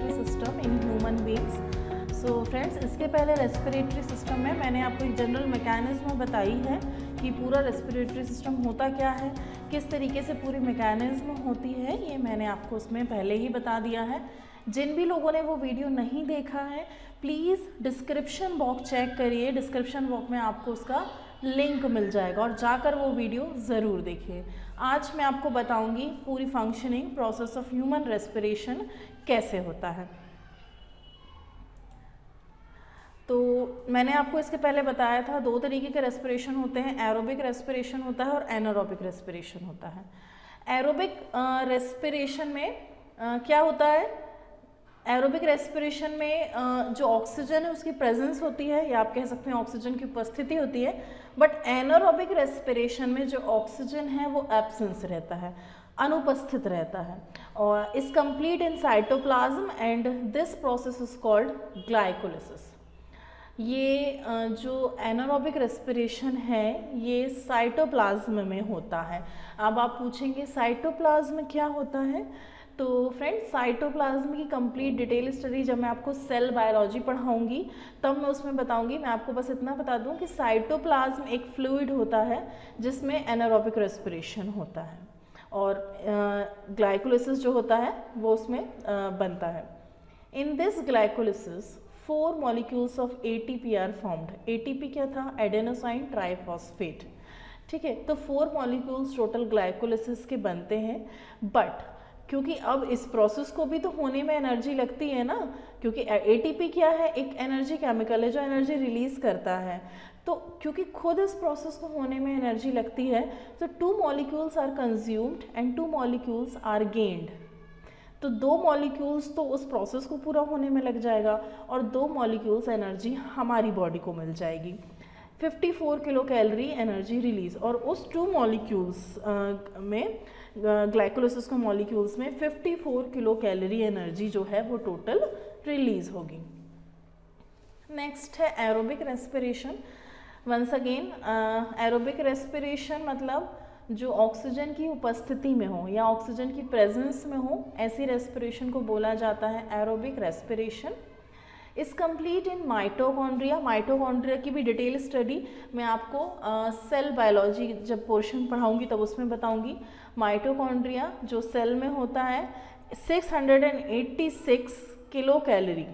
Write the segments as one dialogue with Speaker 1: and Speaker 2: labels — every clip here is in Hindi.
Speaker 1: Respiratory system in human beings. So friends, इसके पहले रेस्पिरेटरी सिस्टम में मैंने आपको एक जनरल मैकेनिज्म बताई है कि पूरा रेस्पिरेटरी सिस्टम होता क्या है, किस तरीके से पूरी मैकेनिज्म होती है, ये मैंने आपको उसमें पहले ही बता दिया है। जिन भी लोगों ने वो वीडियो नहीं देखा है, प्लीज़ डिस्क्रिप्शन बॉक्स चेक करिए, डिस्क्रिप्शन बॉक्स में आपको उसका लिंक मिल जाएगा और जाकर वो वीडियो ज़रूर देखिए। आज मैं आपको बताऊंगी पूरी functioning process of human respiration कैसे होता है। तो मैंने आपको इसके पहले बताया था दो तरीके के रेस्पिरेशन होते हैं, एरोबिक रेस्पिरेशन होता है और एनारोबिक रेस्पिरेशन होता है। एरोबिक रेस्पिरेशन में क्या होता है, एरोबिक रेस्पिरेशन में जो ऑक्सीजन है उसकी प्रेजेंस होती है, या आप कह सकते हैं ऑक्सीजन की उपस्थिति होती है। बट एनारोबिक रेस्पिरेशन में जो ऑक्सीजन है वो एब्सेंस रहता है, अनुपस्थित रहता है, और is complete in cytoplasm and this process is called glycolysis. ये जो एनारोबिक रेस्पिरेशन है ये साइटोप्लाज्म में होता है। अब आप पूछेंगे साइटोप्लाज्म क्या होता है, तो फ्रेंड्स साइटोप्लाज्म की कंप्लीट डिटेल स्टडी जब मैं आपको सेल बायोलॉजी पढ़ाऊंगी तब मैं उसमें बताऊंगी। मैं आपको बस इतना बता दूं कि साइटोप्लाज्म एक फ्लूइड होता है जिसमें एनारोबिक रेस्पिरेशन होता है और ग्लाइकोलिसिस जो होता है वो उसमें बनता है। In this glycolysis 4 molecules of ATP are formed. ATP क्या था, एडेनोसाइन ट्राइफॉस्फेट, ठीक है। तो 4 मॉलिक्यूल्स टोटल ग्लाइकोलिसिस के बनते हैं। बट क्योंकि अब इस प्रोसेस को भी तो होने में एनर्जी लगती है ना, क्योंकि ATP क्या है, एक एनर्जी केमिकल है जो एनर्जी रिलीज करता है। तो क्योंकि खुद इस प्रोसेस को होने में एनर्जी लगती है तो 2 molecules are consumed and 2 molecules are gained. तो 2 मॉलिक्यूल्स तो उस प्रोसेस को पूरा होने में लग जाएगा और 2 मॉलिक्यूल्स एनर्जी हमारी बॉडी को मिल जाएगी। 54 किलो कैलोरी एनर्जी रिलीज, और उस 2 मॉलिक्यूल्स में ग्लाइकोलिसिस के मॉलिक्यूल्स में 54 किलो कैलोरी एनर्जी जो है वो टोटल रिलीज होगी। नेक्स्ट है aerobic respiration. Once again aerobic respiration मतलब जो ऑक्सीजन की उपस्थिति में हो या ऑक्सीजन की प्रेजेंस में हो, ऐसी रेस्पिरेशन को बोला जाता है एरोबिक रेस्पिरेशन। इस कंप्लीट इन माइटोकॉन्ड्रिया। माइटोकॉन्ड्रिया की भी डिटेल स्टडी मैं आपको सेल बायोलॉजी जब पोर्शन पढ़ाऊंगी तब उसमें बताऊंगी। माइटोकॉन्ड्रिया जो सेल में होता है 686 kilo calorie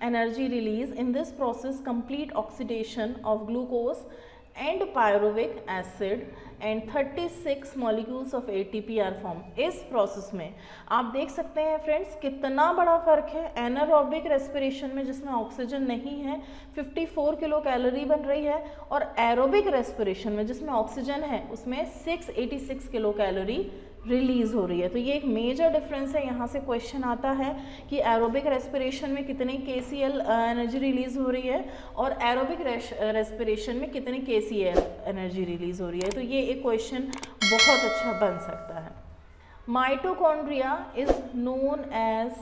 Speaker 1: energy release in this process complete oxidation of glucose and pyruvic acid and 36 molecules of ATP are formed। इस प्रोसेस में आप देख सकते हैं फ्रेंड्स कितना बड़ा फर्क है। एनारोबिक रेस्पिरेशन में जिसमें ऑक्सीजन नहीं है 54 किलो कैलोरी बन रही है, और एरोबिक रेस्पिरेशन में जिसमें ऑक्सीजन है उसमें 686 किलो कैलोरी रिलीज हो रही है। तो ये एक मेजर डिफरेंस है। यहाँ से क्वेश्चन आता है कि एरोबिक रेस्पिरेशन में कितने KCl एनर्जी रिलीज हो रही है और एरोबिक रेस्पिरेशन में कितने KCl एनर्जी रिलीज हो रही है। तो ये एक क्वेश्चन बहुत अच्छा बन सकता है। Mitochondria is known as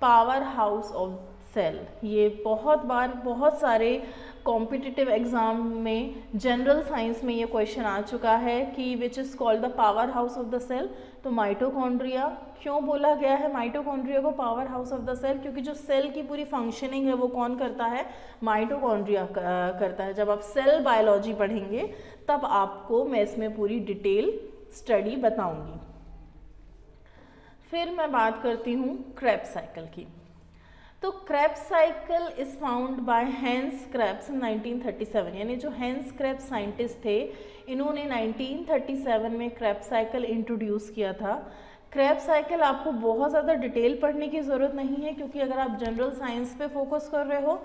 Speaker 1: power house of cell. ये बहुत बार बहुत सारे कॉम्पिटिटिव एग्जाम में जनरल साइंस में ये क्वेश्चन आ चुका है कि which is called the power house of the cell. तो माइटोकॉन्ड्रिया क्यों बोला गया है माइटोकॉन्ड्रिया को power house of the cell, क्योंकि जो सेल की पूरी फंक्शनिंग है वो कौन करता है, माइटोकॉन्ड्रिया करता है। जब आप सेल बायोलॉजी पढ़ेंगे तब आपको मैं इसमें पूरी डिटेल स्टडी बताऊंगी। फिर मैं बात करती हूँ क्रेब्स साइकिल की। तो Krebs cycle is found by Hans Krebs in 1937। यानी जो हैंस क्रेब्स साइंटिस्ट थे इन्होंने 1937 में क्रेब्स साइकिल इंट्रोड्यूस किया था। क्रेब्स साइकिल आपको बहुत ज़्यादा डिटेल पढ़ने की ज़रूरत नहीं है, क्योंकि अगर आप जनरल साइंस पे फोकस कर रहे हो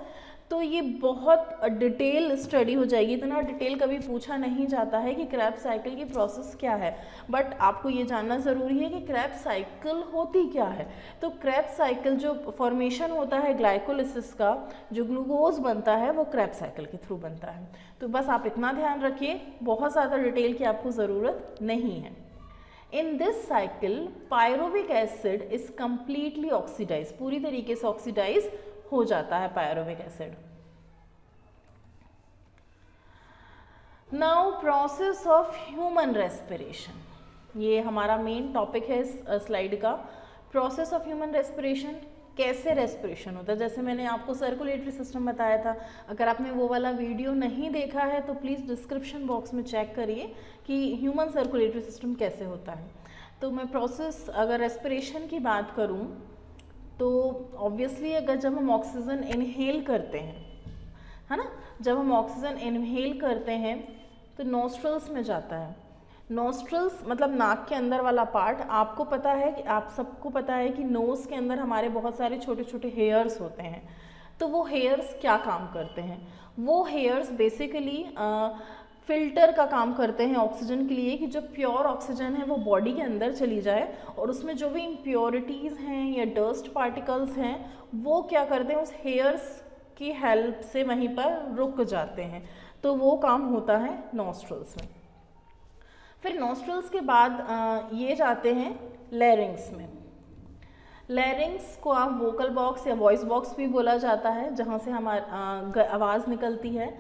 Speaker 1: तो ये बहुत डिटेल स्टडी हो जाएगी। इतना डिटेल कभी पूछा नहीं जाता है कि क्रेब्स साइकिल की प्रोसेस क्या है, बट आपको ये जानना ज़रूरी है कि क्रेब्स साइकिल होती क्या है। तो क्रेब्स साइकिल जो फॉर्मेशन होता है ग्लाइकोलिसिस का, जो ग्लूकोज बनता है वो क्रेब्स साइकिल के थ्रू बनता है। तो बस आप इतना ध्यान रखिए, बहुत ज़्यादा डिटेल की आपको ज़रूरत नहीं है। In this cycle pyruvic acid is completely oxidize, पूरी तरीके से ऑक्सीडाइज हो जाता है pyruvic acid. Now process of human respiration. ये हमारा मेन टॉपिक है इस स्लाइड का। प्रोसेस ऑफ ह्यूमन रेस्पिरेशन, कैसे रेस्पिरेशन होता है। जैसे मैंने आपको सर्कुलेटरी सिस्टम बताया था, अगर आपने वो वाला वीडियो नहीं देखा है तो प्लीज़ डिस्क्रिप्शन बॉक्स में चेक करिए कि ह्यूमन सर्कुलेटरी सिस्टम कैसे होता है। तो मैं प्रोसेस, अगर रेस्पिरेशन की बात करूं तो ऑब्वियसली अगर जब हम ऑक्सीजन इनहेल करते हैं, है ना, जब हम ऑक्सीजन इनहेल करते हैं तो नॉस्ट्रल्स में जाता है। नॉस्ट्रल्स मतलब नाक के अंदर वाला पार्ट। आपको पता है कि, आप सबको पता है कि नोज़ के अंदर हमारे बहुत सारे छोटे छोटे हेयर्स होते हैं। तो वो हेयर्स क्या काम करते हैं? वो हेयर्स बेसिकली फिल्टर का काम करते हैं ऑक्सीजन के लिए, कि जो प्योर ऑक्सीजन है वो बॉडी के अंदर चली जाए, और उसमें जो भी इम्प्योरिटीज़ हैं या डस्ट पार्टिकल्स हैं वो क्या करते हैं, उस हेयर्स की हेल्प से वहीं पर रुक जाते हैं। तो वो काम होता है नॉस्ट्रल्स में। फिर नॉस्ट्रल्स के बाद ये जाते हैं लैरिंग्स में। लैरिंग्स को आप वोकल बॉक्स या वॉइस बॉक्स भी बोला जाता है, जहाँ से हमारी आवाज़ निकलती है,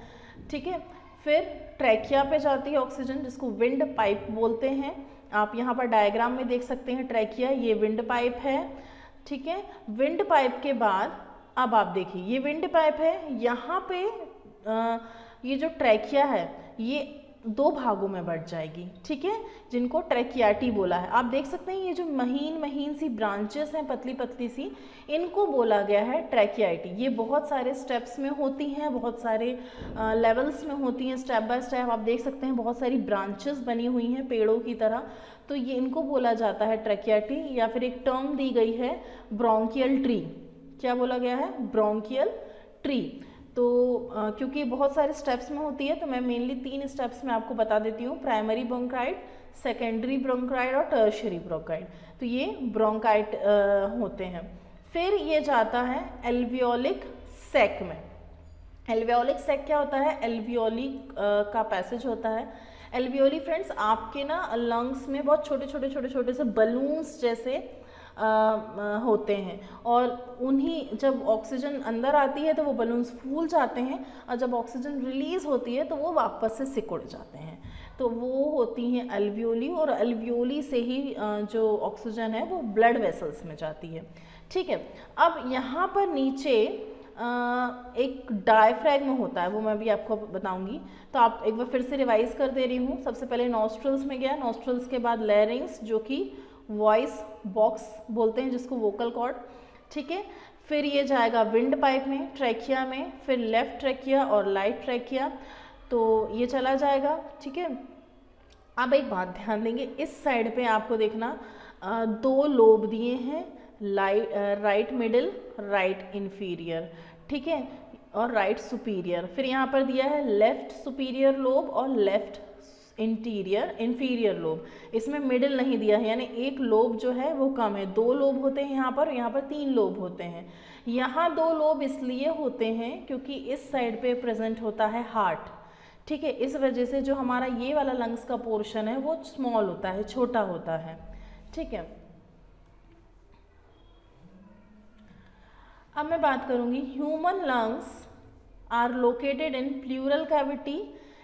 Speaker 1: ठीक है। फिर ट्रैकिया पे जाती है ऑक्सीजन, जिसको विंड पाइप बोलते हैं। आप यहाँ पर डायग्राम में देख सकते हैं ट्रैकिया, ये विंड पाइप है, ठीक है। विंड पाइप के बाद अब आप देखिए, ये विंड पाइप है, यहाँ पे ये जो ट्रैकिया है ये 2 भागों में बढ़ जाएगी, ठीक है, जिनको ट्रैकियाटी बोला है। आप देख सकते हैं ये जो महीन महीन सी ब्रांचेस हैं, पतली पतली सी, इनको बोला गया है ट्रैकियाटी। ये बहुत सारे स्टेप्स में होती हैं, बहुत सारे लेवल्स में होती हैं, स्टेप बाय स्टेप आप देख सकते हैं बहुत सारी ब्रांचेस बनी हुई हैं पेड़ों की तरह। तो ये इनको बोला जाता है ट्रैकियाटी, या फिर एक टर्म दी गई है ब्रोंकियल ट्री। क्या बोला गया है? Bronchial tree. तो क्योंकि बहुत सारे स्टेप्स में होती है तो मैं मेनली 3 स्टेप्स में आपको बता देती हूँ, प्राइमरी ब्रोंकाइट, सेकेंडरी ब्रोंकाइट और टर्शियरी ब्रोंकाइट। तो ये ब्रोंकाइट होते हैं। फिर ये जाता है एल्वियोलिक सैक में। एल्वियोलिक सैक क्या होता है? एल्वियोली का पैसेज होता है। एल्वियोली फ्रेंड्स आपके ना लंग्स में बहुत छोटे छोटे छोटे छोटे से बलून्स जैसे होते हैं, और उन्हीं जब ऑक्सीजन अंदर आती है तो वो बलून्स फूल जाते हैं, और जब ऑक्सीजन रिलीज होती है तो वो वापस से सिकुड़ जाते हैं। तो वो होती हैं एल्वियोली, और एल्वियोली से ही जो ऑक्सीजन है वो ब्लड वेसल्स में जाती है, ठीक है। अब यहाँ पर नीचे एक डायफ्रैगम होता है, वो मैं भी आपको बताऊंगी। तो आप एक बार फिर से रिवाइज कर दे रही हूँ। सबसे पहले नॉस्ट्रल्स में गया, नॉस्ट्रल्स के बाद लैरिंग्स जो कि वॉइस बॉक्स बोलते हैं, जिसको वोकल कॉर्ड, ठीक है। फिर ये जाएगा विंड पाइप में, ट्रैकिया में, फिर लेफ्ट ट्रैकिया और राइट ट्रैकिया, तो ये चला जाएगा, ठीक है। अब एक बात ध्यान देंगे, इस साइड पे आपको देखना 2 लोब दिए हैं, राइट मिडिल, राइट इन्फीरियर, ठीक है, और राइट सुपीरियर। फिर यहाँ पर दिया है लेफ्ट सुपीरियर लोब और लेफ्ट इंफीरियर लोब। इसमें मिडिल नहीं दिया है, यानी एक लोब जो है वो कम है। 2 लोब होते हैं यहाँ पर 3 लोब होते हैं। यहाँ 2 लोब इसलिए होते हैं क्योंकि इस साइड पे प्रेजेंट होता है हार्ट, ठीक है। इस वजह से जो हमारा ये वाला लंग्स का पोर्शन है वो स्मॉल होता है, छोटा होता है, ठीक है। अब मैं बात करूंगी, human lungs are located in pleural cavity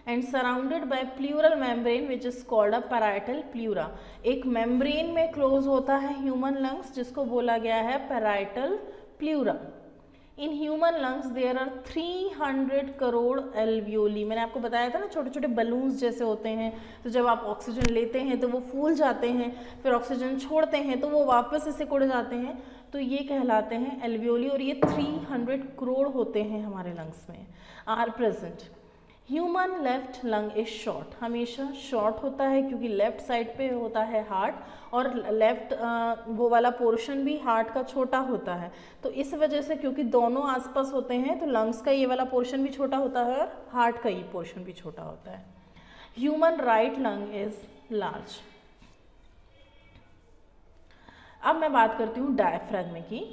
Speaker 1: and surrounded by pleural membrane which is called a parietal pleura. एक मेम्ब्रेन में क्लोज होता है ह्यूमन लंग्स, जिसको बोला गया है parietal pleura. In human lungs there are 300 crore alveoli. मैंने आपको बताया था ना, छोटे छोटे बलून्स जैसे होते हैं, तो जब आप ऑक्सीजन लेते हैं तो वो फूल जाते हैं, फिर ऑक्सीजन छोड़ते हैं तो वो वापस से सिकुड़ जाते हैं, तो ये कहलाते हैं एल्वियोली। और ये 300 करोड़ होते हैं हमारे लंग्स में, are present. Human left lung is short, हमेशा शॉर्ट होता है क्योंकि लेफ्ट साइड पे होता है हार्ट, और लेफ्ट वो वाला पोर्शन भी हार्ट का छोटा होता है। तो इस वजह से, क्योंकि दोनों आसपास होते हैं, तो लंग्स का ये वाला पोर्शन भी छोटा होता है और हार्ट का ये पोर्शन भी छोटा होता है। Human right lung is large. अब मैं बात करती हूँ डायफ्रैगम की।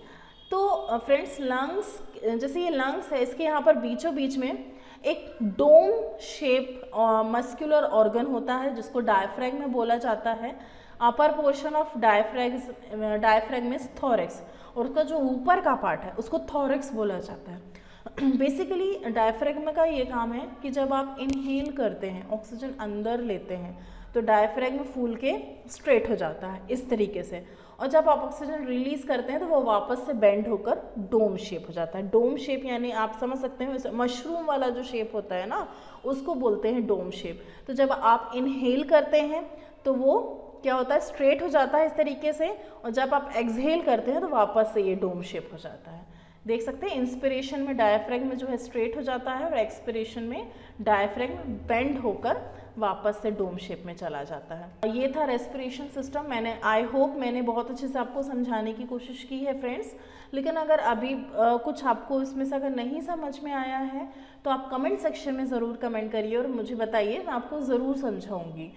Speaker 1: तो फ्रेंड्स लंग्स, जैसे ये लंग्स है, इसके यहाँ पर बीचों बीच में एक डोम शेप मस्कुलर ऑर्गन होता है, जिसको डायफ्रैगम में बोला जाता है। Upper portion of diaphragm is thorax, और उसका जो ऊपर का पार्ट है उसको थोरैक्स बोला जाता है। बेसिकली डायफ्रैगम का ये काम है कि जब आप इनहेल करते हैं, ऑक्सीजन अंदर लेते हैं, तो डायफ्रैगम फूल के स्ट्रेट हो जाता है इस तरीके से। और जब आप ऑक्सीजन रिलीज करते हैं तो वो वापस से बेंड होकर डोम शेप हो जाता है। डोम शेप यानी आप समझ सकते हैं मशरूम वाला जो शेप होता है ना, उसको बोलते हैं डोम शेप। तो जब आप इनहेल करते हैं तो वो क्या होता है, स्ट्रेट हो जाता है इस तरीके से, और जब आप एक्सहेल करते हैं तो वापस से ये डोम शेप हो जाता है। देख सकते हैं इंस्पिरेशन में डायफ्रैगम जो है स्ट्रेट हो जाता है और एक्सपिरेशन में डायफ्रैगम बेंड होकर वापस से डोम शेप में चला जाता है। ये था रेस्पिरेशन सिस्टम। मैंने आई होप मैंने बहुत अच्छे से आपको समझाने की कोशिश की है फ्रेंड्स। लेकिन अगर अभी कुछ आपको इसमें से अगर नहीं समझ में आया है तो आप कमेंट सेक्शन में ज़रूर कमेंट करिए और मुझे बताइए, मैं आपको ज़रूर समझाऊंगी।